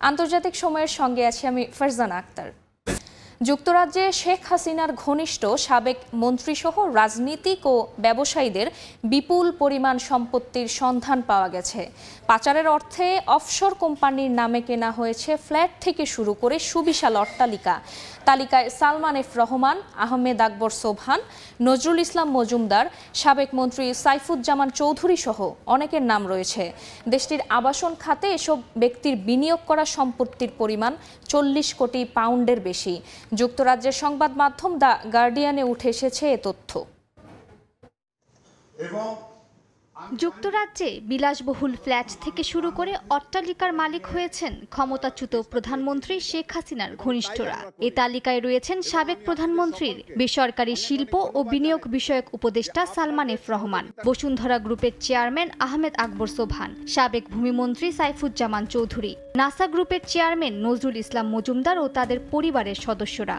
আন্তর্জাতিক সময়ের সঙ্গে আছি আমি ফারজানা আক্তার। যুক্তরাজ্যে শেখ হাসিনার ঘনিষ্ঠ সাবেক মন্ত্রীসহ রাজনীতিক ও ব্যবসায়ীদের বিপুল পরিমাণ সম্পত্তির সন্ধান পাওয়া গেছে। পাচারের অর্থে অফশোর কোম্পানির নামে কেনা হয়েছে ফ্ল্যাট থেকে শুরু করে সুবিশাল অট্টালিকা। তালিকায় সালমান এফ রহমান, আহমেদ আকবর সোবহান, নজরুল ইসলাম মজুমদার, সাবেক মন্ত্রী সাইফুজ্জামান চৌধুরী সহ অনেকের নাম রয়েছে। দেশটির আবাসন খাতে এসব ব্যক্তির বিনিয়োগ করা সম্পত্তির পরিমাণ 40 কোটি পাউন্ডের বেশি। যুক্তরাজ্যের সংবাদ মাধ্যম দ্য গার্ডিয়ানে উঠে এসেছে এ তথ্য। যুক্তরাজ্যে বিলাসবহুল ফ্ল্যাট থেকে শুরু করে অট্টালিকার মালিক হয়েছেন ক্ষমতাচ্যুত প্রধানমন্ত্রী শেখ হাসিনার ঘনিষ্ঠরা। এ তালিকায় রয়েছেন সাবেক প্রধানমন্ত্রীর বেসরকারি শিল্প ও বিনিয়োগ বিষয়ক উপদেষ্টা সালমান এফ রহমান, বসুন্ধরা গ্রুপের চেয়ারম্যান আহমেদ আকবর সোবহান, সাবেক ভূমিমন্ত্রী সাইফুজ্জামান চৌধুরী, নাসা গ্রুপের চেয়ারম্যান নজরুল ইসলাম মজুমদার ও তাদের পরিবারের সদস্যরা।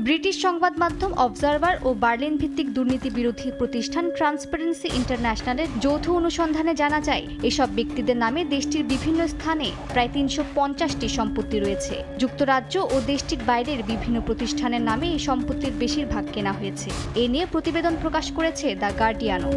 ব্রিটিশ সংবাদ মাধ্যম অবজারভার ও বার্লিন ভিত্তিক দুর্নীতি বিরোধী প্রতিষ্ঠান ট্রান্সপারেন্সি ইন্টারন্যাশনালের যৌথ অনুসন্ধানে জানা যায়, এসব ব্যক্তিদের নামে দেশটির বিভিন্ন স্থানে প্রায় 350টি সম্পত্তি রয়েছে। যুক্তরাজ্য ও দেশটির বাইরের বিভিন্ন প্রতিষ্ঠানের নামে এই সম্পত্তির বেশিরভাগ কেনা হয়েছে। এ নিয়ে প্রতিবেদন প্রকাশ করেছে দ্য গার্ডিয়ানও।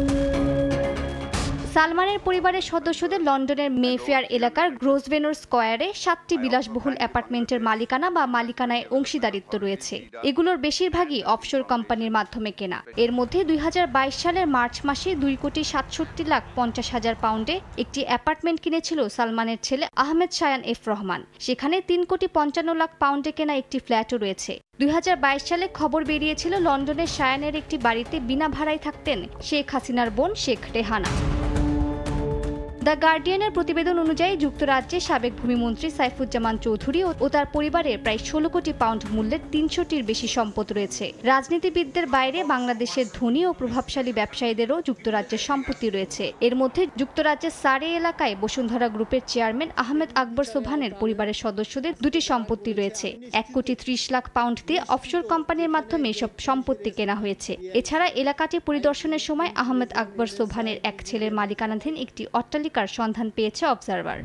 সালমানের পরিবারের সদস্যদের লন্ডনের মেফেয়ার এলাকার গ্রোসভেনর স্কয়ারে 7টি বিলাসবহুল অ্যাপার্টমেন্টের মালিকানা বা মালিকানায় অংশীদারিত্ব রয়েছে। এগুলোর বেশিরভাগই অফশোর কোম্পানির মাধ্যমে কেনা। এর মধ্যে 2022 সালের মার্চ মাসে 2,67,50,000 পাউন্ডে একটি অ্যাপার্টমেন্ট কিনেছিল সালমানের ছেলে আহমেদ শায়ান এফ রহমান। সেখানে 3,55,00,000 পাউন্ডে কেনা একটি ফ্ল্যাটও রয়েছে। 2022 সালে খবর বেরিয়েছিল লন্ডনের শায়ানের একটি বাড়িতে বিনা ভাড়ায় থাকতেন শেখ হাসিনার বোন শেখ রেহানা। দ্য গার্ডিয়ানের প্রতিবেদন অনুযায়ী যুক্তরাজ্যে সাবেক ভূমিমন্ত্রী সাইফুজ্জামান চৌধুরী ও তার পরিবারের প্রায় 16 কোটি পাউন্ড মূল্যের 300টির বেশি সম্পদ রয়েছে। রাজনীতিবিদদের বাইরে বাংলাদেশের ধনী ও প্রভাবশালী ব্যবসায়ীদেরও যুক্তরাজ্যে সম্পত্তি রয়েছে। এর মধ্যে যুক্তরাজ্যের সারে এলাকায় বসুন্ধরা গ্রুপের চেয়ারম্যান আহমেদ আকবর সোবহানের পরিবারের সদস্যদের 2টি সম্পত্তি রয়েছে। 1,30,00,000 পাউন্ড দিয়ে অফশোর কোম্পানির মাধ্যমে এসব সম্পত্তি কেনা হয়েছে। এছাড়া এলাকাটি পরিদর্শনের সময় আহমেদ আকবর সোবহানের এক ছেলের মালিকানাধীন একটি অট্টালিকা সন্ধান পেয়েছে অবজারভার।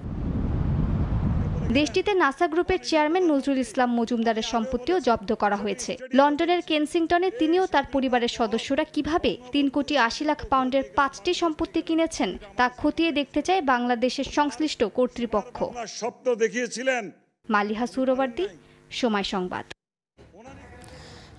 দেশটিতে নাসা গ্রুপের চেয়ারম্যান নজরুল ইসলাম মজুমদারের সম্পত্তিও জব্দ করা হয়েছে। লন্ডনের কেনসিংটনে তিনিও তার পরিবারের সদস্যরা কিভাবে 3,80,00,000 পাউন্ডের 5টি সম্পত্তি কিনেছেন তা খতিয়ে দেখতে চায় বাংলাদেশের সংশ্লিষ্ট কর্তৃপক্ষ। স্বপ্ন দেখিয়েছিলেন। মালিহা সুরবর্দী, সময় সংবাদ।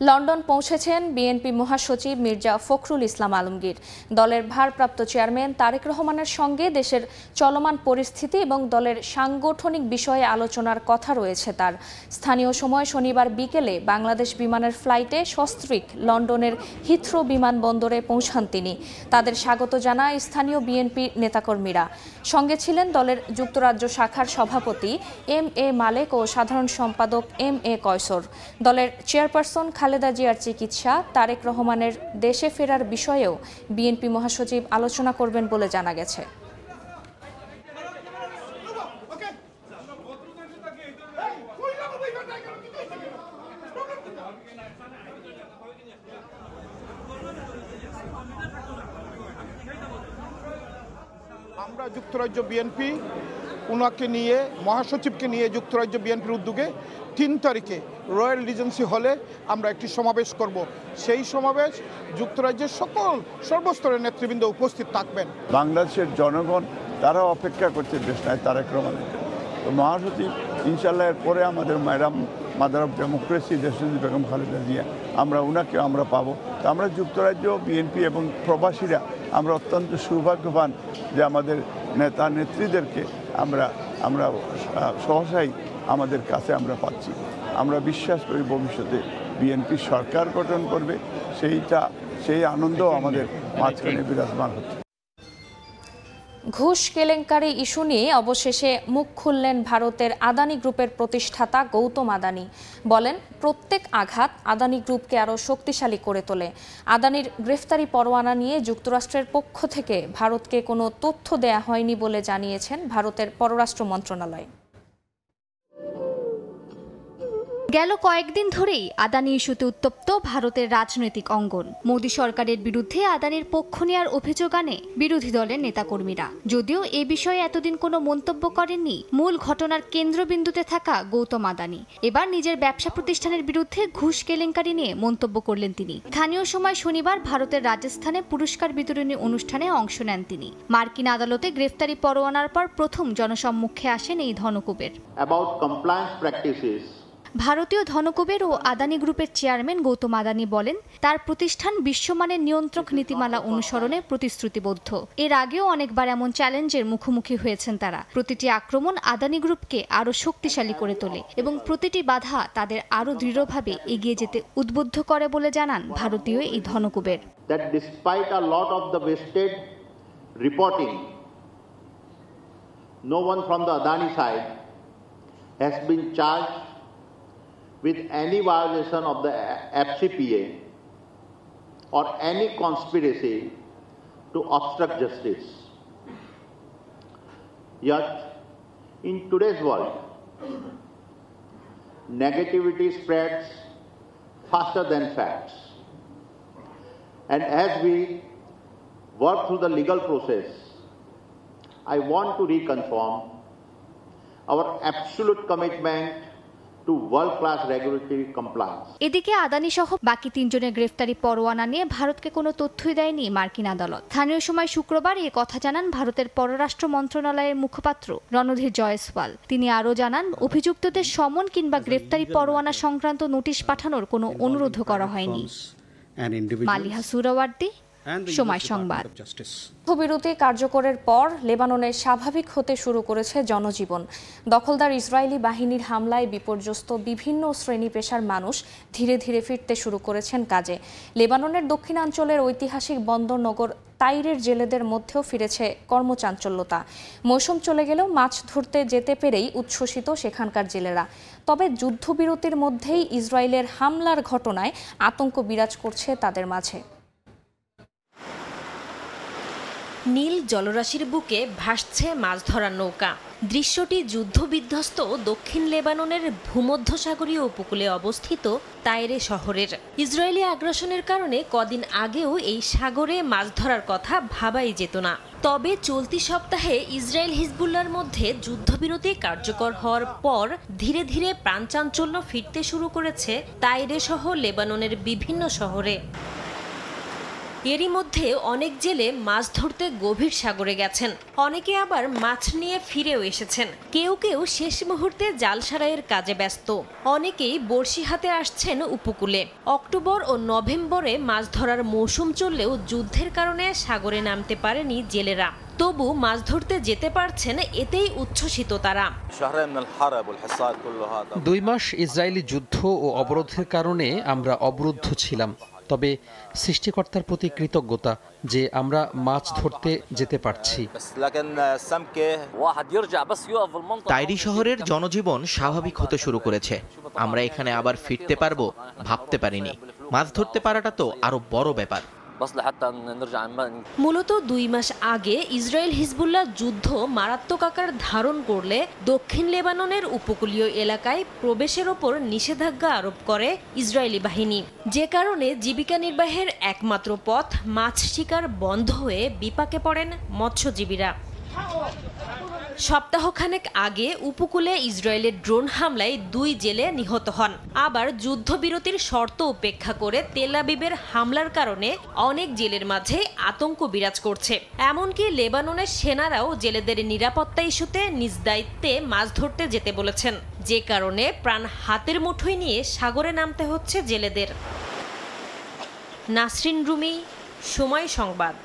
লন্ডন পৌঁছেছেন বিএনপি মহাসচিব মির্জা ফখরুল ইসলাম আলমগীর। দলের ভারপ্রাপ্ত চেয়ারম্যান তারেক রহমানের সঙ্গে দেশের চলমান পরিস্থিতি এবং দলের সাংগঠনিক বিষয়ে আলোচনার কথা রয়েছে তার। স্থানীয় সময় শনিবার বিকেলে বাংলাদেশ বিমানের ফ্লাইটে সস্ত্রীক লন্ডনের হিথ্রো বিমানবন্দরে পৌঁছান তিনি। তাদের স্বাগত জানায় স্থানীয় বিএনপি নেতাকর্মীরা। সঙ্গে ছিলেন দলের যুক্তরাজ্য শাখার সভাপতি এম.এ. মালেক ও সাধারণ সম্পাদক এম.এ. কয়সর। দলের চেয়ারপারসন খালেদা জিয়ার চিকিৎসা, তারেক রহমানের দেশে ফেরার বিষয়েও বিএনপি মহাসচিব আলোচনা করবেন বলে জানা গেছে। আমরা যুক্তরাজ্য বিএনপি উনাকে নিয়ে, মহাসচিবকে নিয়ে যুক্তরাজ্য বিএনপির উদ্যোগে 3 তারিখে রয়্যাল রিজেন্সি হলে আমরা একটি সমাবেশ করব। সেই সমাবেশ যুক্তরাজ্যের সর্বস্তরের নেতৃবৃন্দ উপস্থিত থাকবেন। বাংলাদেশের জনগণ তারা অপেক্ষা করছে দেশনায়ক তারেক রহমানের জন্য। তো মহাসচিব ইনশাল্লাহ এর পরে আমাদের মাদার অফ ডেমোক্রেসি দেশনেত্রী বেগম খালেদা জিয়া, ওনাকে আমরা পাবো। তো আমরা যুক্তরাজ্য বিএনপি এবং প্রবাসীরা আমরা অত্যন্ত সৌভাগ্যবান যে আমাদের নেতা নেত্রীদেরকে আমরা সহসাই আমাদের কাছে আমরা পাচ্ছি। আমরা বিশ্বাস করি ভবিষ্যতে বিএনপি সরকার গঠন করবে, সেই আনন্দ আমাদের মাঝখানে বিরাজমান হচ্ছে। ঘুষ কেলেঙ্কারি ইস্যু নিয়ে অবশেষে মুখ খুললেন ভারতের আদানি গ্রুপের প্রতিষ্ঠাতা গৌতম আদানি। বলেন, প্রত্যেক আঘাত আদানি গ্রুপকে আরও শক্তিশালী করে তোলে। আদানির গ্রেফতারি পরোয়ানা নিয়ে যুক্তরাষ্ট্রের পক্ষ থেকে ভারতকে কোনো তথ্য দেয়া হয়নি বলে জানিয়েছেন ভারতের পররাষ্ট্র মন্ত্রণালয়। গেল কয়েকদিন ধরেই আদানি ইস্যুতে উত্তপ্ত ভারতের রাজনৈতিক অঙ্গন। মোদী সরকারের বিরুদ্ধে আদানির পক্ষ নেওয়ার অভিযোগ আনে বিরোধী দলের নেতাকর্মীরা। যদিও এ বিষয়ে এতদিন কোনো মন্তব্য করেননি মূল ঘটনার কেন্দ্রবিন্দুতে থাকা গৌতম আদানি। এবার নিজের ব্যবসা প্রতিষ্ঠানের বিরুদ্ধে ঘুষ কেলেঙ্কারি নিয়ে মন্তব্য করলেন তিনি। স্থানীয় সময় শনিবার ভারতের রাজস্থানে পুরস্কার বিতরণী অনুষ্ঠানে অংশ নেন তিনি। মার্কিন আদালতে গ্রেফতারি পরোয়ানার পর প্রথম জনসম্মুখে আসেন এই ধনকুবের। ভারতীয় ধনকুবের ও আদানি গ্রুপের চেয়ারম্যান গৌতম আদানি বলেন, তার প্রতিষ্ঠান বিশ্বমানের নিয়ন্ত্রক নীতিমালা অনুসরণে প্রতিশ্রুতিবদ্ধ। এর আগেও অনেকবার এমন চ্যালেঞ্জের মুখোমুখি হয়েছেন তারা। প্রতিটি আক্রমণ আদানি গ্রুপকে আরও শক্তিশালী করে তোলে এবং প্রতিটি বাধা তাদের আরও দৃঢ়ভাবে এগিয়ে যেতে উদ্বুদ্ধ করে বলে জানান ভারতীয় এই ধনকুবের। No one from the Adani side has been charged with any violation of the FCPA or any conspiracy to obstruct justice. Yet, in today's world, negativity spreads faster than facts. And as we work through the legal process, I want to reconfirm our absolute commitment to world-class regulatory compliance. এদিকে আদানি সহ বাকি তিনজনের গ্রেফতারি পরোয়ানা নিয়ে ভারতকে কোনো তথ্যই দেয়নি মার্কিন আদালত। স্থানীয় সময় শুক্রবার এই কথা জানান ভারতের পররাষ্ট্র মন্ত্রণালয়ের মুখপাত্র রণধীর জয়সওয়াল। তিনি আরও জানান, অভিযুক্তদের সমন কিংবা গ্রেফতারি পরোয়ানা সংক্রান্ত নোটিশ পাঠানোর কোনো অনুরোধ করা হয়নি। মালিহা সুরাওয়ার্দী, সময় সংবাদ। যুদ্ধবিরতি কার্যকরের পর লেবাননে স্বাভাবিক হতে শুরু করেছে জনজীবন। দখলদার ইসরায়েলি বাহিনীর হামলায় বিপর্যস্ত বিভিন্ন শ্রেণী পেশার মানুষ ধীরে ধীরে ফিরতে শুরু করেছেন কাজে। লেবাননের দক্ষিণাঞ্চলের ঐতিহাসিক বন্দর নগর তাইরের জেলেদের মধ্যেও ফিরেছে কর্মচাঞ্চল্যতা। মৌসুম চলে গেলেও মাছ ধরতে যেতে পেরেই উচ্ছ্বসিত সেখানকার জেলেরা। তবে যুদ্ধবিরতির মধ্যেই ইসরায়েলের হামলার ঘটনায় আতঙ্ক বিরাজ করছে তাদের মাঝে। নীল জলরাশির বুকে ভাসছে মাছ ধরার নৌকা। দৃশ্যটি যুদ্ধবিধ্বস্ত দক্ষিণ লেবাননের ভূমধ্যসাগরীয় উপকূলে অবস্থিত তাইরে শহরের। ইসরায়েলি আগ্রাসনের কারণে কদিন আগেও এই সাগরে মাছ ধরার কথা ভাবাই যেত না। তবে চলতি সপ্তাহে ইসরায়েল হিজবুল্লাহর মধ্যে যুদ্ধবিরতি কার্যকর হওয়ার পর ধীরে ধীরে প্রাণচাঞ্চল্য ফিরতে শুরু করেছে তাইরে সহ লেবাননের বিভিন্ন শহরে। এরই মধ্যে অনেক জেলে মাছ ধরতে গভীর সাগরে গেছেন, অনেকে আবার মাছ নিয়ে ফিরেও এসেছেন। কেউ কেউ শেষ মুহূর্তে জাল সারাইয়ের কাজে ব্যস্ত, অনেকেই বড়শি হাতে আসছেন উপকূলে। অক্টোবর ও নভেম্বরে মাছ ধরার মৌসুম চললেও যুদ্ধের কারণে সাগরে নামতে পারেনি জেলেরা। তবু মাছ ধরতে যেতে পারছেন, এতেই উচ্ছ্বসিত তারা। 2 মাস ইসরায়েলি যুদ্ধ ও অবরোধের কারণে আমরা অবরুদ্ধ ছিলাম, তবে সৃষ্টিকর্তার প্রতি কৃতজ্ঞতা যে আমরা মাছ ধরতে যেতে পারছি। তাইরি শহরের জনজীবন স্বাভাবিক হতে শুরু করেছে। আমরা এখানে আবার ফিরতে পারবো ভাবতে পারিনি। মাছ ধরতে পারাটা তো আরো বড় ব্যাপার। মূলত 2 মাস আগে ইসরায়েল হিজবুল্লাহ যুদ্ধ মারাত্মক আকার ধারণ করলে দক্ষিণ লেবাননের উপকূলীয় এলাকায় প্রবেশের ওপর নিষেধাজ্ঞা আরোপ করে ইসরায়েলি বাহিনী, যে কারণে জীবিকা নির্বাহের একমাত্র পথ মাছ শিকার বন্ধ হয়ে বিপাকে পড়েন মৎস্যজীবীরা। সপ্তাহখানেক আগে উপকূলে ইসরায়েলের ড্রোন হামলায় 2 জেলে নিহত হন। আবার যুদ্ধবিরতির শর্ত উপেক্ষা করে তেল আবিবের হামলার কারণে অনেক জেলের মাঝে আতঙ্ক বিরাজ করছে। এমনকি লেবাননের সেনারাও জেলেদের নিরাপত্তা ইস্যুতে নিজ দায়িত্বে মাছ ধরতে যেতে বলেছেন, যে কারণে প্রাণ হাতের মুঠোয় নিয়ে সাগরে নামতে হচ্ছে জেলেদের। নাসরিন রুমি, সময় সংবাদ।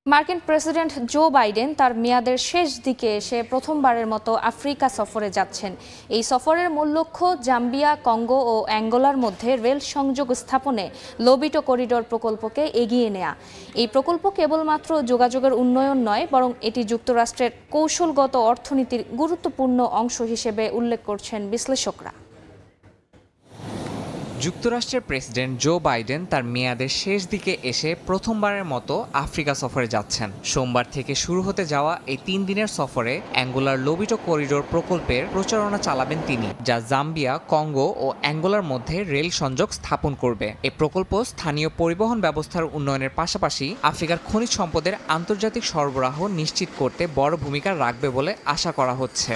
মার্কিন প্রেসিডেন্ট জো বাইডেন তার মেয়াদের শেষ দিকে এসে প্রথমবারের মতো আফ্রিকা সফরে যাচ্ছেন। এই সফরের মূল লক্ষ্য জাম্বিয়া, কঙ্গো ও অ্যাঙ্গোলার মধ্যে রেল সংযোগ স্থাপনে লোবিটো করিডোর প্রকল্পকে এগিয়ে নেওয়া। এই প্রকল্প কেবলমাত্র যোগাযোগের উন্নয়ন নয়, বরং এটি যুক্তরাষ্ট্রের কৌশলগত অর্থনীতির গুরুত্বপূর্ণ অংশ হিসেবে উল্লেখ করছেন বিশ্লেষকরা। যুক্তরাষ্ট্রের প্রেসিডেন্ট জো বাইডেন তার মেয়াদের শেষ দিকে এসে প্রথমবারের মতো আফ্রিকা সফরে যাচ্ছেন। সোমবার থেকে শুরু হতে যাওয়া এই 3 দিনের সফরে অ্যাঙ্গোলার লোবিটো করিডোর প্রকল্পের প্রচারণা চালাবেন তিনি, যা জাম্বিয়া, কঙ্গো ও অ্যাঙ্গোলার মধ্যে রেল সংযোগ স্থাপন করবে। এই প্রকল্প স্থানীয় পরিবহন ব্যবস্থার উন্নয়নের পাশাপাশি আফ্রিকার খনিজ সম্পদের আন্তর্জাতিক সরবরাহ নিশ্চিত করতে বড় ভূমিকা রাখবে বলে আশা করা হচ্ছে।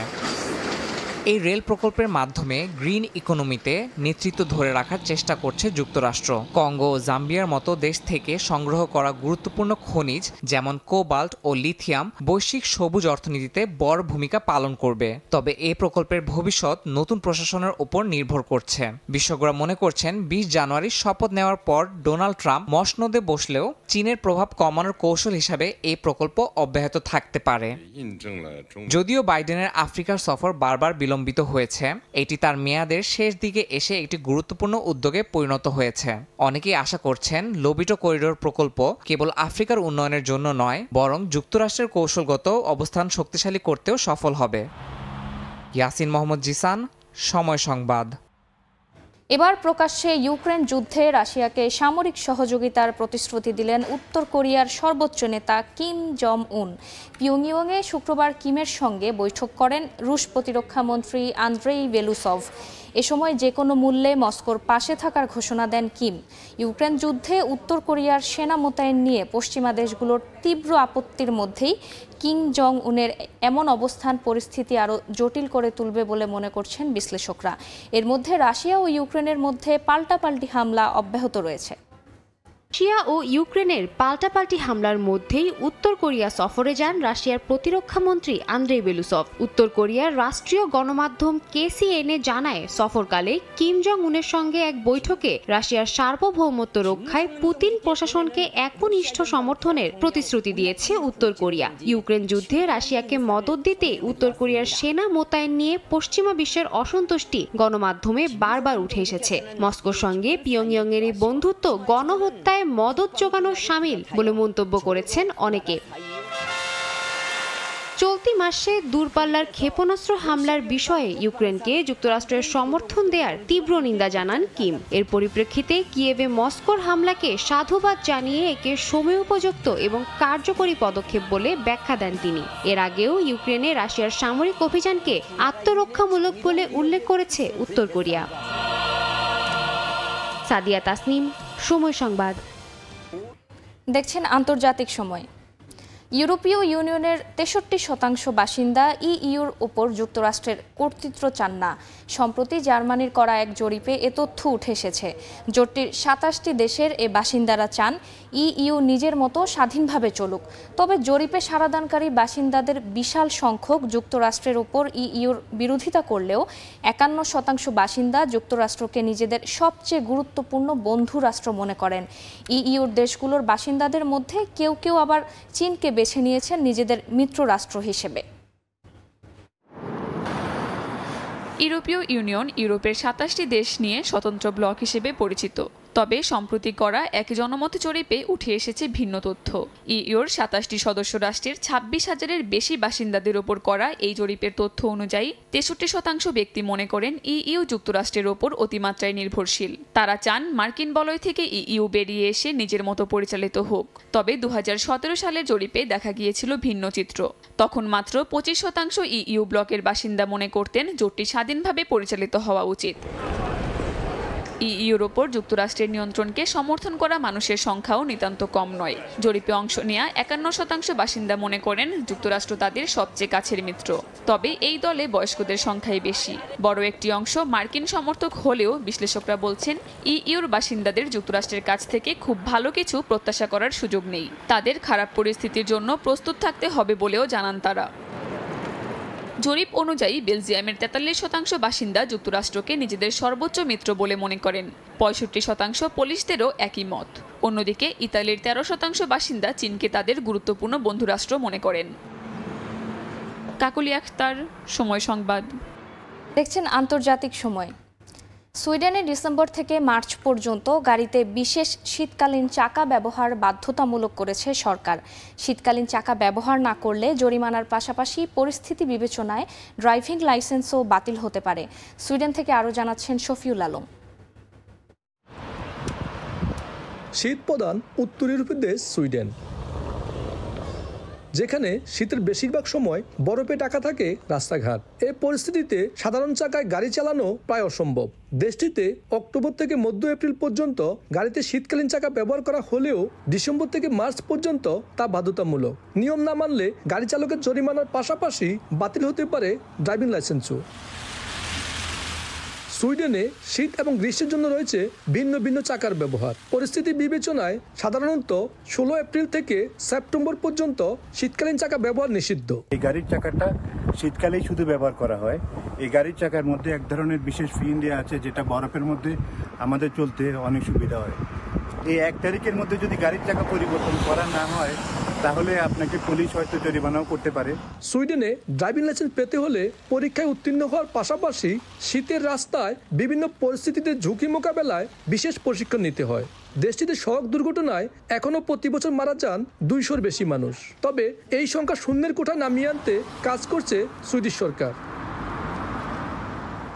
এই রেল প্রকল্পের মাধ্যমে গ্রিন ইকোনমিতে নেতৃত্ব ধরে রাখার চেষ্টা করছে যুক্তরাষ্ট্র। কঙ্গো ও জাম্বিয়ার মতো দেশ থেকে সংগ্রহ করা গুরুত্বপূর্ণ খনিজ যেমন কোবাল্ট ও লিথিয়াম বৈশ্বিক সবুজ অর্থনীতিতে বড় ভূমিকা পালন করবে। তবে এই প্রকল্পের ভবিষ্যৎ নতুন প্রশাসনের উপর নির্ভর করছে। বিশেষজ্ঞরা মনে করছেন 20 জানুয়ারি শপথ নেওয়ার পর ডোনাল্ড ট্রাম্প মসনদে বসলেও চীনের প্রভাব কমানোর কৌশল হিসাবে এই প্রকল্প অব্যাহত থাকতে পারে। যদিও বাইডেনের আফ্রিকার সফর বারবার বিলম্বিত হয়েছে, এটি তার মেয়াদের শেষ দিকে এসে একটি গুরুত্বপূর্ণ উদ্যোগে পরিণত হয়েছে। অনেকেই আশা করছেন লোবিটো করিডোর প্রকল্প কেবল আফ্রিকার উন্নয়নের জন্য নয়, বরং যুক্তরাষ্ট্রের কৌশলগত অবস্থান শক্তিশালী করতেও সফল হবে। ইয়াসিন মোহাম্মদ জিসান, সময় সংবাদ। এবার প্রকাশ্যে ইউক্রেন যুদ্ধে রাশিয়াকে সামরিক সহযোগিতার প্রতিশ্রুতি দিলেন উত্তর কোরিয়ার সর্বোচ্চ নেতা কিম জং উন। পিয়ংইয়ংয়ে শুক্রবার কিমের সঙ্গে বৈঠক করেন রুশ প্রতিরক্ষা মন্ত্রী আন্দ্রেই বেলুসভ। এ সময় যে কোনো মূল্যে মস্কোর পাশে থাকার ঘোষণা দেন কিম। ইউক্রেন যুদ্ধে উত্তর কোরিয়ার সেনা মোতায়েন নিয়ে পশ্চিমা দেশগুলোর তীব্র আপত্তির মধ্যেই কিম জং উনের এমন অবস্থান পরিস্থিতি আরও জটিল করে তুলবে বলে মনে করছেন বিশ্লেষকরা। এর মধ্যে রাশিয়া ও ইউক্রেনের মধ্যে পাল্টাপাল্টি হামলা অব্যাহত রয়েছে। রাশিয়া ও ইউক্রেনের পাল্টাপাল্টি হামলার মধ্যেই উত্তর কোরিয়া সফরে যান রাশিয়ার প্রতিরক্ষা মন্ত্রী আন্দ্রেই বেলুসভ। উত্তর কোরিয়ার রাষ্ট্রীয় গণমাধ্যম কেসিএনএ জানায়, সফরকালে কিম জং উনের সঙ্গে এক বৈঠকে রাশিয়ার সার্বভৌমত্ব রক্ষায় পুতিন প্রশাসনকে একনিষ্ঠ সমর্থনের প্রতিশ্রুতি দিয়েছে উত্তর কোরিয়া। ইউক্রেন যুদ্ধে রাশিয়াকে মদদ দিতে উত্তর কোরিয়ার সেনা মোতায়েন নিয়ে পশ্চিমা বিশ্বের অসন্তুষ্টি গণমাধ্যমে বারবার উঠে এসেছে। মস্কোর সঙ্গে পিয়ংইয়ংয়ের এই বন্ধুত্ব গণহত্যায় মদত জোগানোর শামিল বলে মন্তব্য করেছেন অনেকে। চলতি মাসে দূরপাল্লার ক্ষেপণাস্ত্র হামলার বিষয়ে ইউক্রেনকে যুক্তরাষ্ট্রের সমর্থন দেওয়ার তীব্র নিন্দা জানান কিম। এর পরিপ্রেক্ষিতে কিয়েভে মস্কোর হামলাকে সাধুবাদ জানিয়ে একে সময়োপযুক্ত এবং কার্যকরী পদক্ষেপ বলে ব্যাখ্যা দেন তিনি। এর আগেও ইউক্রেনে রাশিয়ার সামরিক অভিযানকে আত্মরক্ষামূলক বলে উল্লেখ করেছে উত্তর কোরিয়া। সাদিয়া তাসনিম, সময় সংবাদ। দেখছেন আন্তর্জাতিক সময়। ইউরোপীয় ইউনিয়নের 63% বাসিন্দা ইইউর উপর যুক্তরাষ্ট্রের কর্তৃত্ব চান না। সম্প্রতি জার্মানির করা এক জরিপে এ তথ্য উঠে এসেছে। জোটটির 27টি দেশের এ বাসিন্দারা চান ইইউ নিজের মতো স্বাধীনভাবে চলুক। তবে জরিপে সাড়াদানকারী বাসিন্দাদের বিশাল সংখ্যক যুক্তরাষ্ট্রের উপর ইইউর বিরোধিতা করলেও 51% বাসিন্দা যুক্তরাষ্ট্রকে নিজেদের সবচেয়ে গুরুত্বপূর্ণ বন্ধু রাষ্ট্র মনে করেন। ইইউর দেশগুলোর বাসিন্দাদের মধ্যে কেউ কেউ আবার চীনকে বেছে নিয়েছেন নিজেদের মিত্র রাষ্ট্র হিসেবে। ইউরোপীয় ইউনিয়ন ইউরোপের 27টি দেশ নিয়ে স্বতন্ত্র ব্লক হিসেবে পরিচিত। তবে সম্প্রতি করা এক জনমত জরিপে উঠে এসেছে ভিন্ন তথ্য। ইইউর 27টি সদস্য রাষ্ট্রের 26,000-এর বেশি বাসিন্দাদের ওপর করা এই জরিপের তথ্য অনুযায়ী 63% ব্যক্তি মনে করেন ইইউ যুক্তরাষ্ট্রের ওপর অতিমাত্রায় নির্ভরশীল। তারা চান মার্কিন বলয় থেকে ইইউ বেরিয়ে এসে নিজের মতো পরিচালিত হোক। তবে 2017 সালের জরিপে দেখা গিয়েছিল ভিন্ন চিত্র। তখন মাত্র 25% ইইউ ব্লকের বাসিন্দা মনে করতেন জোটটি স্বাধীনভাবে পরিচালিত হওয়া উচিত। ইইউর ওপর যুক্তরাষ্ট্রের নিয়ন্ত্রণকে সমর্থন করা মানুষের সংখ্যাও নিতান্ত কম নয়। জরিপে অংশ নেওয়া 51% বাসিন্দা মনে করেন যুক্তরাষ্ট্র তাদের সবচেয়ে কাছের মিত্র। তবে এই দলে বয়স্কদের সংখ্যাই বেশি। বড় একটি অংশ মার্কিন সমর্থক হলেও বিশ্লেষকরা বলছেন ইইউর বাসিন্দাদের যুক্তরাষ্ট্রের কাছ থেকে খুব ভালো কিছু প্রত্যাশা করার সুযোগ নেই। তাদের খারাপ পরিস্থিতির জন্য প্রস্তুত থাকতে হবে বলেও জানান তারা। জরিপ অনুযায়ী বেলজিয়ামের 43% বাসিন্দা যুক্তরাষ্ট্রকে নিজেদের সর্বোচ্চ মিত্র বলে মনে করেন। 65% পোলিশদেরও একই মত। অন্যদিকে ইতালির 13% বাসিন্দা চীনকে তাদের গুরুত্বপূর্ণ বন্ধুরাষ্ট্র মনে করেন। কাকলি আক্তার, সময় সংবাদ। দেখছেন আন্তর্জাতিক সময়। সুইডেনে ডিসেম্বর থেকে মার্চ পর্যন্ত গাড়িতে বিশেষ শীতকালীন চাকা ব্যবহার বাধ্যতামূলক করেছে সরকার। শীতকালীন চাকা ব্যবহার না করলে জরিমানার পাশাপাশি পরিস্থিতি বিবেচনায় ড্রাইভিং লাইসেন্সও বাতিল হতে পারে। সুইডেন থেকে আরও জানাচ্ছেন শফিউল আলম। শীত প্রধান উত্তর ইউরোপীয় দেশ সুইডেন, যেখানে শীতের বেশিরভাগ সময় বরফে ঢাকা থাকে রাস্তাঘাট। এই পরিস্থিতিতে সাধারণ চাকায় গাড়ি চালানো প্রায় অসম্ভব। দেশটিতে অক্টোবর থেকে মধ্য এপ্রিল পর্যন্ত গাড়িতে শীতকালীন চাকা ব্যবহার করা হলেও ডিসেম্বর থেকে মার্চ পর্যন্ত তা বাধ্যতামূলক। নিয়ম না মানলে গাড়ি চালকের জরিমানার পাশাপাশি বাতিল হতে পারে ড্রাইভিং লাইসেন্সও। সুইডেনে শীত এবং গ্রীষ্মের জন্য রয়েছে ভিন্ন ভিন্ন চাকার ব্যবহার। পরিস্থিতি বিবেচনায় সাধারণত 16 এপ্রিল থেকে সেপ্টেম্বর পর্যন্ত শীতকালীন চাকা ব্যবহার নিষিদ্ধ। এই গাড়ির চাকাটা শীতকালেই শুধু ব্যবহার করা হয়। এই গাড়ির চাকার মধ্যে এক ধরনের বিশেষ ফিন দেওয়া আছে, যেটা বরফের মধ্যে আমাদের চলতে অনেক সুবিধা হয়। এই 1 তারিখের মধ্যে যদি গাড়ির চাকা পরিবর্তন করা না হয় তাহলে আপনাকে পুলিশ হয়তো জরিমানাও করতে পারে। সুইডেনে ড্রাইভিং লাইসেন্স পেতে হলে পরীক্ষায় উত্তীর্ণ হওয়ার পাশাপাশি শীতের রাস্তায় বিভিন্ন পরিস্থিতিতে ঝুঁকি মোকাবেলায় বিশেষ প্রশিক্ষণ নিতে হয়। দেশটিতে সড়ক দুর্ঘটনায় এখনও প্রতি বছর মারা যান 200-র বেশি মানুষ। তবে এই সংখ্যা শূন্যের কোঠা নামিয়ে আনতে কাজ করছে সুইডিশ সরকার।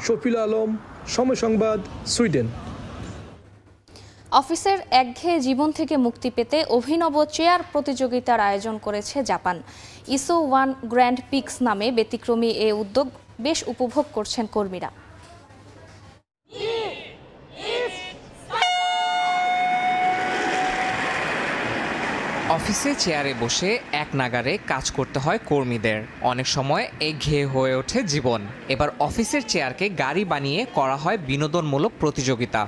শফিল আলম, সময় সংবাদ, সুইডেন। অফিসের একঘেয়ে জীবন থেকে মুক্তি পেতে অভিনব চেয়ার প্রতিযোগিতার আয়োজন করেছে জাপান। ইসো 1 গ্র্যান্ড পিক্স নামে ব্যতিক্রমী এ উদ্যোগ বেশ উপভোগ করছেন কর্মীরা। অফিসে চেয়ারে বসে এক নাগারে কাজ করতে হয় কর্মীদের। অনেক সময় একঘেয়ে হয়ে ওঠে জীবন। এবার অফিসের চেয়ারকে গাড়ি বানিয়ে করা হয় বিনোদনমূলক প্রতিযোগিতা।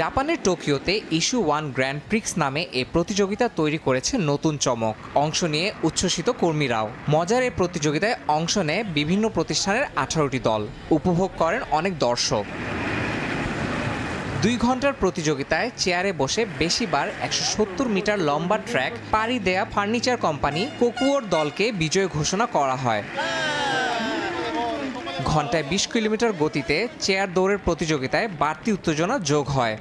জাপানের টোকিওতে ইস্যু 1 গ্র্যান্ড প্রিক্স নামে এই প্রতিযোগিতা তৈরি করেছে নতুন চমক। অংশ নিয়ে উচ্ছ্বসিত কর্মীরাও। মজার এই প্রতিযোগিতায় অংশ নেয় বিভিন্ন প্রতিষ্ঠানের 18টি দল। উপভোগ করেন অনেক দর্শক। 2 ঘন্টার প্রতিযোগিতায় চেয়ারে বসে বেশিবার 170 মিটার লম্বা ট্র্যাক পাড়ি দেয়া ফার্নিচার কোম্পানি কোকুয়োর দলকে বিজয় ঘোষণা করা হয়। ঘন্টায় 20 কিলোমিটার গতিতে চেয়ার দৌড়ের প্রতিযোগিতায় বাড়তি উত্তেজনা যোগ হয়।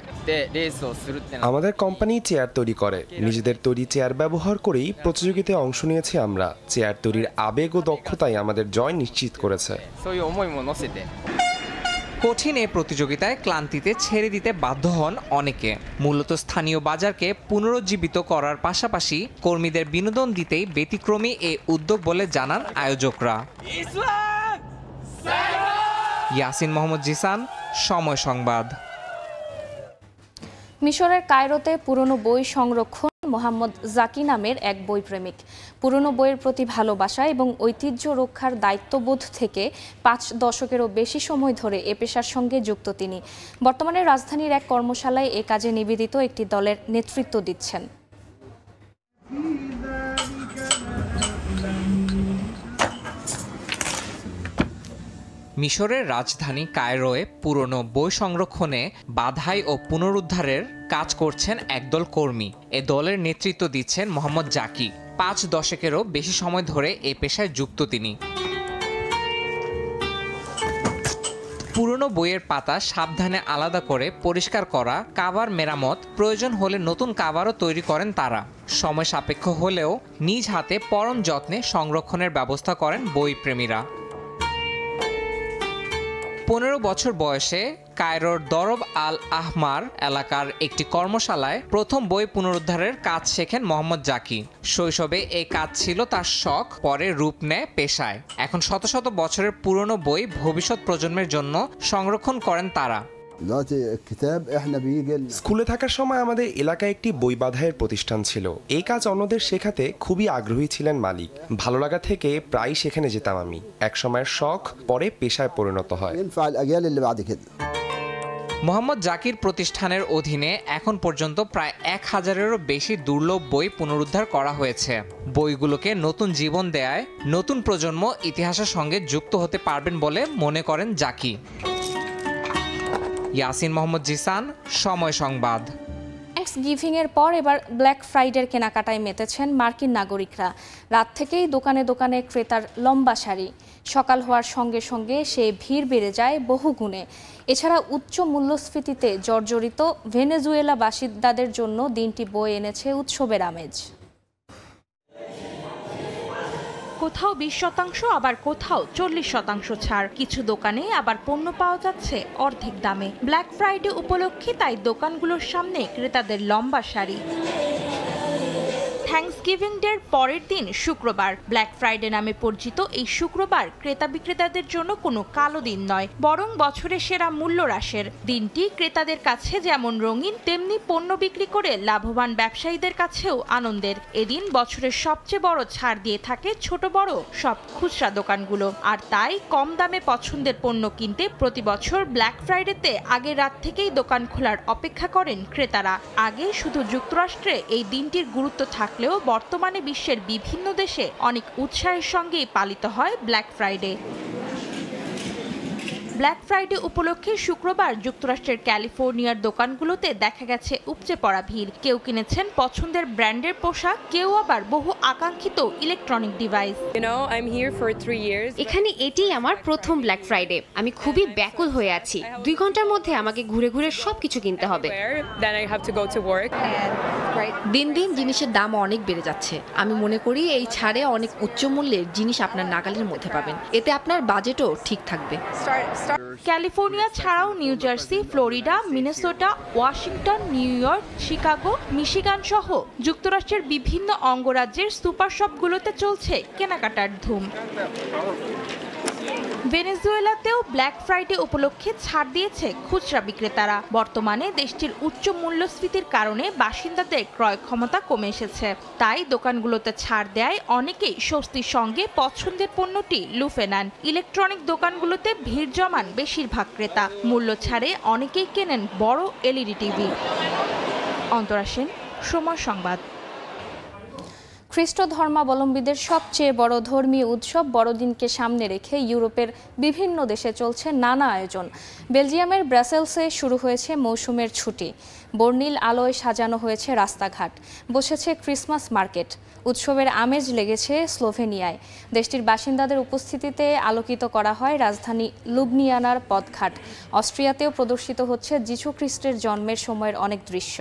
আমাদের কোম্পানি চেয়ার তৈরি করে। নিজেদের তৈরি চেয়ার ব্যবহার করেই প্রতিযোগিতায় অংশ নিয়েছি আমরা। চেয়ার তৈরির আবেগ ও দক্ষতাই আমাদের জয় নিশ্চিত করেছে। কঠিন এই প্রতিযোগিতায় ক্লান্তিতে ছেড়ে দিতে বাধ্য হন অনেকে। মূলত স্থানীয় বাজারকে পুনরুজ্জীবিত করার পাশাপাশি কর্মীদের বিনোদন দিতেই ব্যতিক্রমী এই উদ্যোগ বলে জানান আয়োজকরা। ইয়াসিন মোহাম্মদ জিসান, সময় সংবাদ। মিশরের কায়রোতে পুরনো বই সংরক্ষণ মোহাম্মদ জাকি নামের এক বই প্রেমিক। পুরনো বইয়ের প্রতি ভালোবাসা এবং ঐতিহ্য রক্ষার দায়িত্ববোধ থেকে 5 দশকেরও বেশি সময় ধরে এ পেশার সঙ্গে যুক্ত তিনি। বর্তমানে রাজধানীর এক কর্মশালায় এ কাজে নিবেদিত একটি দলের নেতৃত্ব দিচ্ছেন। মিশরের রাজধানী কায়রোয় পুরনো বই সংরক্ষণে বাধাই ও পুনরুদ্ধারের কাজ করছেন একদল কর্মী। এ দলের নেতৃত্ব দিচ্ছেন মোহাম্মদ জাকি। 5 দশকেরও বেশি সময় ধরে এ পেশায় যুক্ত তিনি। পুরনো বইয়ের পাতা সাবধানে আলাদা করে পরিষ্কার করা, কাভার মেরামত, প্রয়োজন হলে নতুন কাভারও তৈরি করেন তারা। সময় সাপেক্ষ হলেও নিজ হাতে পরম যত্নে সংরক্ষণের ব্যবস্থা করেন বই প্রেমীরা। 15 বছর বয়সে কায়রোর দরব আল আহমার এলাকার একটি কর্মশালায় প্রথম বই পুনরুদ্ধারের কাজ শেখেন মোহাম্মদ জাকি। শৈশবে এই কাজ ছিল তার শখ, পরে রূপ নেয় পেশায়। এখন শত শত বছরের পুরনো বই ভবিষ্যৎ প্রজন্মের জন্য সংরক্ষণ করেন তারা। স্কুলে থাকার সময় আমাদের এলাকায় একটি বই বাঁধাইয়ের প্রতিষ্ঠান ছিল। এই কাজ অন্যদের শেখাতে খুবই আগ্রহী ছিলেন মালিক। ভালো লাগা থেকে প্রায় সেখানে যেতাম আমি। এক সময়ের শখ পরে পেশায় পরিণত হয়। মোহাম্মদ জাকির প্রতিষ্ঠানের অধীনে এখন পর্যন্ত প্রায় 1000-এরও বেশি দুর্লভ বই পুনরুদ্ধার করা হয়েছে। বইগুলোকে নতুন জীবন দেয়ায় নতুন প্রজন্ম ইতিহাসের সঙ্গে যুক্ত হতে পারবেন বলে মনে করেন জাকি। ইয়াসিন মোহাম্মদ জিসান, সময় সংবাদ। থ্যাঙ্কসগিভিং এর পর এবার ব্ল্যাক ফ্রাইডের কেনাকাটায় মেতেছেন মার্কিন নাগরিকরা। রাত থেকেই দোকানে দোকানে ক্রেতার লম্বা সারি। সকাল হওয়ার সঙ্গে সঙ্গে সে ভিড় বেড়ে যায় বহুগুণে। এছাড়া উচ্চ মূল্যস্ফীতিতে জর্জরিত ভেনেজুয়েলা বাসিন্দাদের জন্য দিনটি বয়ে এনেছে উৎসবের আমেজ। কোথাও 20% আবার কোথাও 40% ছাড়। কিছু দোকানে আবার পণ্য পাওয়া যাচ্ছে অর্ধেক দামে। ব্ল্যাক ফ্রাইডে উপলক্ষে তাই দোকানগুলোর সামনে ক্রেতাদের লম্বা সারি। থ্যাঙ্কসগিভিং ডের পরের দিন শুক্রবার। ব্ল্যাক ফ্রাইডে নামে পরিচিত এই শুক্রবার ক্রেতা বিক্রেতাদের জন্য কোনো কালো দিন নয়, বরং বছরের সেরা মূল্য হ্রাসের দিনটি। ক্রেতাদের কাছে যেমন রঙিন, তেমনি পণ্য বিক্রি করে লাভবান ব্যবসায়ীদের কাছেও আনন্দের। এদিন বছরের সবচেয়ে বড় ছাড় দিয়ে থাকে ছোট বড় সব খুচরা দোকানগুলো। আর তাই কম দামে পছন্দের পণ্য কিনতে প্রতি বছর ব্ল্যাক ফ্রাইডেতে আগের রাত থেকেই দোকান খোলার অপেক্ষা করেন ক্রেতারা। আগে শুধু যুক্তরাষ্ট্রে এই দিনটির গুরুত্ব থাকলেও বর্তমানে বিশ্বের বিভিন্ন দেশে অনেক উৎসাহের সঙ্গেই পালিত হয় ব্ল্যাক ফ্রাইডে। ব্ল্যাক ফ্রাইডে উপলক্ষে শুক্রবার যুক্তরাষ্ট্রের ক্যালিফোর্নিয়ার দোকানগুলোতে দেখা গেছে উপচে পড়া ভিড়। কেউ কিনেছেন পছন্দের ব্র্যান্ডের পোশাক, কেউ আবার বহু আকাঙ্ক্ষিত ইলেকট্রনিক ডিভাইস। এখানে এটি আমার প্রথম ব্ল্যাক ফ্রাইডে। আমি খুবই ব্যাকুল হয়ে আছি। 2 ঘন্টার মধ্যে আমাকে ঘুরে ঘুরে সবকিছু কিনতে হবে। দিন দিন জিনিসের দাম অনেক বেড়ে যাচ্ছে। আমি মনে করি এই ছাড়ে অনেক উচ্চ মূল্যের জিনিস আপনার নাগালের মধ্যে পাবেন। এতে আপনার বাজেটও ঠিক থাকবে। ক্যালিফোর্নিয়া ছাড়াও new jersey, Florida, Minnesota, Washington, new York, Chicago, Michigan সহ যুক্তরাষ্ট্রের বিভিন্ন অঙ্গরাজ্যের সুপার শপগুলোতে চলছে কেনাকাটার ধুম। ভেনেজুয়েলাতেও ব্ল্যাক ফ্রাইডে উপলক্ষে ছাড় দিয়েছে খুচরা বিক্রেতারা। বর্তমানে দেশটির উচ্চ মূল্যস্ফীতির কারণে বাসিন্দাদের ক্রয় ক্ষমতা কমে এসেছে। তাই দোকানগুলোতে ছাড় দেয় অনেকেই স্বস্তির সঙ্গে পছন্দের পণ্যটি লুফে নেন। ইলেকট্রনিক দোকানগুলোতে ভিড় জমান বেশিরভাগ ক্রেতা। মূল্য ছাড়ে অনেকেই কেনেন বড় এলইডি টিভি। অন্তরা সেন, সময় সংবাদ। খ্রিস্ট ধর্মাবলম্বীদের সবচেয়ে বড় ধর্মীয় উৎসব বড়দিনকে সামনে রেখে ইউরোপের বিভিন্ন দেশে চলছে নানা আয়োজন। বেলজিয়ামের ব্রাসেলসে শুরু হয়েছে মৌসুমের ছুটি। বর্ণিল আলোয় সাজানো হয়েছে রাস্তাঘাট, বসেছে ক্রিসমাস মার্কেট। উৎসবের আমেজ লেগেছে স্লোভেনিয়ায়। দেশটির বাসিন্দাদের উপস্থিতিতে আলোকিত করা হয় রাজধানী লুবলিয়ানার পথঘাট। অস্ট্রিয়াতেও প্রদর্শিত হচ্ছে যিশু খ্রিস্টের জন্মের সময়ের অনেক দৃশ্য।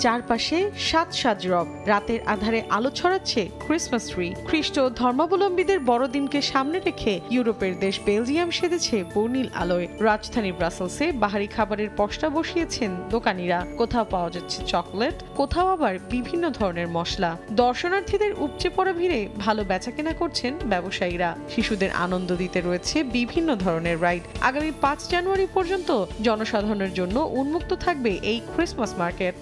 চারপাশে সাত সাজ রব, রাতের আধারে আলো ছড়াচ্ছে ক্রিসমাস ট্রি। খ্রিস্ট ধর্মাবলম্বীদের বড়দিনকে সামনে রেখে ইউরোপের দেশ বেলজিয়াম সেজেছে বর্ণিল আলোয়। রাজধানী ব্রাসেলসে বাহারি খাবারের পসরা বসিয়েছেন দোকানিরা। কোথাও পাওয়া যাচ্ছে চকলেট, কোথাও আবার বিভিন্ন ধরনের মশলা। দর্শনার্থীদের উপচে পড়া ভিড়ে ভালো বেচাকেনা করছেন ব্যবসায়ীরা। শিশুদের আনন্দ দিতে রয়েছে বিভিন্ন ধরনের রাইড। আগামী 5 জানুয়ারি পর্যন্ত জনসাধারণের জন্য উন্মুক্ত থাকবে এই ক্রিসমাস মার্কেট।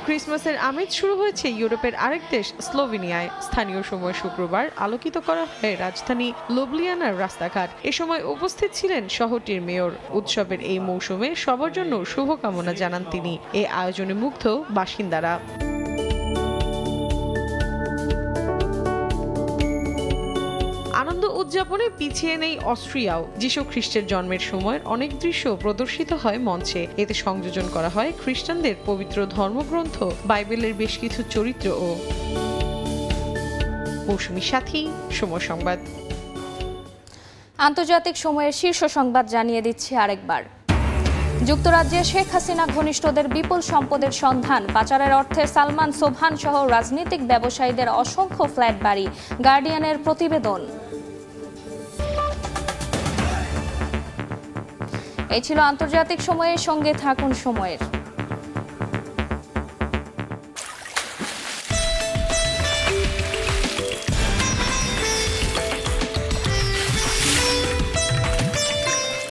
ক্রিসমাসের আমেজ শুরু হয়েছে ইউরোপের আরেক দেশ স্লোভেনিয়ায়। স্থানীয় সময় শুক্রবার আলোকিত করা হয় রাজধানী লুবলিয়ানার রাস্তাঘাট। এ সময় উপস্থিত ছিলেন শহরটির মেয়র। উৎসবের এই মৌসুমে সবার জন্য শুভকামনা জানান তিনি। এই আয়োজনে মুগ্ধ বাসিন্দারা। আনন্দ উদযাপনে পিছিয়ে নেই অস্ট্রিয়াও। যিশু খ্রিস্টের জন্মের সময়ের অনেক দৃশ্য প্রদর্শিত হয় মঞ্চে। এতে সংযোজন করা হয় খ্রিস্টানদের পবিত্র ধর্মগ্রন্থ বাইবেলের বেশ কিছু চরিত্র ও। মৌসুমী সাথী, সময় সংবাদ। আন্তর্জাতিক সময়ের শীর্ষ সংবাদ জানিয়ে দিচ্ছি আরেকবার। যুক্তরাজ্যে শেখ হাসিনা ঘনিষ্ঠদের বিপুল সম্পদের সন্ধান। পাচারের অর্থে সালমান সোবহান সহ রাজনৈতিক ব্যবসায়ীদের অসংখ্য ফ্ল্যাট বাড়ি। গার্ডিয়ানের প্রতিবেদন। এই ছিল আন্তর্জাতিক সময়ের সঙ্গে থাকুন সময়ের।